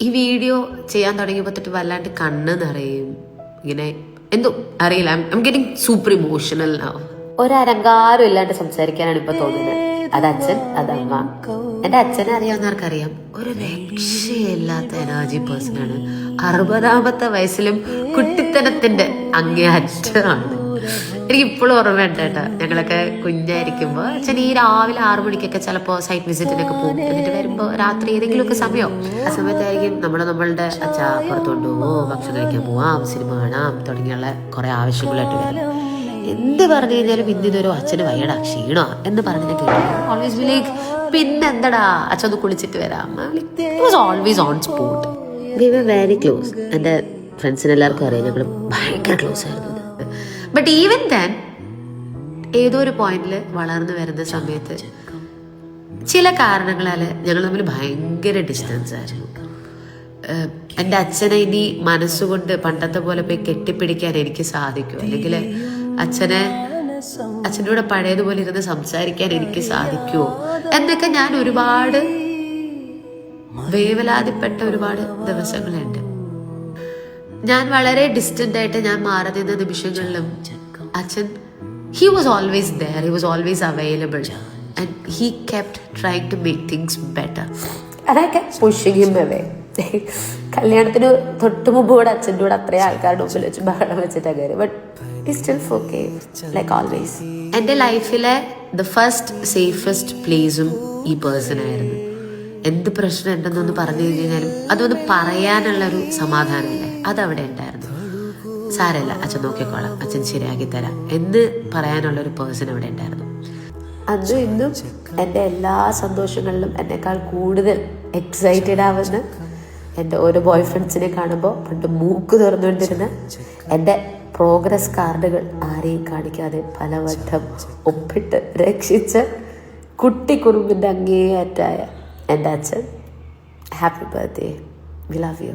ഈ വീഡിയോ ചെയ്യാൻ തുടങ്ങിയപ്പോൾ തൊട്ട് വല്ലാണ്ട് കണ്ണ് നിറയും. ഇങ്ങനെ എന്തോ അറിയില്ല, I'm getting super emotional now. ഒരലങ്കാരം ഇല്ലാണ്ട് സംസാരിക്കാനാണ് ഇപ്പൊ തോന്നുന്നത്. അത് അച്ഛൻ, അതമ്മ. എന്റെ അച്ഛനെ അറിയാവുന്നവർക്കറിയാം, ഒരു രക്ഷയില്ലാത്ത എനർജി പേഴ്സണാണ്. 60ാമത്തെ വയസ്സിലും കുട്ടിത്തനത്തിന്റെ അങ്ങേയറ്റമാണ്. എനിക്ക് ഇപ്പോഴും ഓർമ്മയുണ്ട് കേട്ടോ. ഞങ്ങളൊക്കെ കുഞ്ഞായിരിക്കുമ്പോൾ അച്ഛൻ ഈ രാവിലെ 6 മണിക്കൊക്കെ ചിലപ്പോൾ സൈറ്റ് വിസിറ്റിനൊക്കെ പോകും. എന്നിട്ട് വരുമ്പോൾ രാത്രി ഏതെങ്കിലുമൊക്കെ സമയം, ആ സമയത്തായിരിക്കും നമ്മളുടെ അച്ഛ പുറത്തുകൊണ്ട് പോവോ, ഭക്ഷണം കഴിക്കാൻ പോവാം, സിനിമ കാണാം തുടങ്ങിയുള്ള കുറെ ആവശ്യങ്ങളായിട്ട് വരും. എന്ത് പറഞ്ഞു കഴിഞ്ഞാലും ഇന്നിതൊരു അച്ഛന് വയ്യടാ, ക്ഷീണോ എന്ന് പറഞ്ഞിട്ട് കേട്ടു. ഓൾവേസ് ബി ലൈക്ക്, പിന്നെന്തടാ അച്ഛൻ ഒന്ന് കുളിച്ചിട്ട് വരാം. Always on spot. We were very close. എൻ്റെ ഫ്രണ്ട്സിന് എല്ലാവർക്കും അറിയാം, ഞങ്ങൾ ഭയങ്കര ക്ലോസ് ആയിരുന്നു. ബട്ട് ഈവൻ ദെൻ ഏതോ ഒരു പോയിന്റിൽ വളർന്നു വരുന്ന സമയത്ത് ചില കാരണങ്ങളാൽ ഞങ്ങൾ തമ്മിൽ ഭയങ്കര ഡിസ്റ്റൻസ് ആയിരുന്നു. എൻ്റെ അച്ഛനെ ഇനി മനസ്സുകൊണ്ട് പണ്ടത്തെ പോലെ പോയി കെട്ടിപ്പിടിക്കാൻ എനിക്ക് സാധിക്കുമോ, അല്ലെങ്കിൽ അച്ഛൻ്റെ കൂടെ പഴയതുപോലെ ഇരുന്ന് സംസാരിക്കാൻ എനിക്ക് സാധിക്കുമോ എന്നൊക്കെ ഞാൻ ഒരുപാട് വേവലാതിപ്പെട്ട ഒരുപാട് ദിവസങ്ങളുണ്ട്. ഞാൻ വളരെ ഡിസ്റ്റന്റ് ആയിട്ട് ഞാൻ മാറി നിന്ന നിമിഷങ്ങളിലും അച്ഛൻ, he was always there, he was always available and he kept trying to make things better and I kept pushing him away. കല്യാണത്തിന് തൊട്ട് മുമ്പ് കൂടെ അച്ഛൻ്റെ കൂടെ അത്രയും ആൾക്കാരുടെ മുമ്പിൽ വെച്ച് ബഹളം വെച്ചിട്ടാണ് കയറി. But he still forgave like always. എൻ്റെ ലൈഫിലെ the first safest പ്ലേസും ഈ പേഴ്സൺ ആയിരുന്നു. എന്ത് പ്രശ്നം ഉണ്ടെന്നൊന്ന് പറഞ്ഞു കഴിഞ്ഞാലും അതൊന്ന് പറയാനുള്ളൊരു സമാധാനമില്ലേ, അതവിടെ ഉണ്ടായിരുന്നു. സാരമില്ല, അച്ഛൻ നോക്കിക്കോളാം, അച്ഛൻ ശരിയാക്കി തരാം എന്ന് പറയാനുള്ളൊരു പേഴ്സൺ അവിടെ ഉണ്ടായിരുന്നു. അതും ഇന്നും എൻ്റെ എല്ലാ സന്തോഷങ്ങളിലും എന്നെക്കാൾ കൂടുതൽ എക്സൈറ്റഡ് ആവുന്ന എൻ്റെ ഓരോ ബോയ് ഫ്രണ്ട്സിനെ കാണുമ്പോൾ പണ്ട് മൂക്ക് തുറന്നുകൊണ്ടിരുന്ന എൻ്റെ പ്രോഗ്രസ് കാർഡുകൾ ആരെയും കാണിക്കാതെ പലവട്ടം ഒപ്പിട്ട് രക്ഷിച്ച കുട്ടിക്കുറുമ്പിൻ്റെ അങ്ങേയറ്റായ എൻ്റെ അച്ഛൻ, happy birthday, we love you.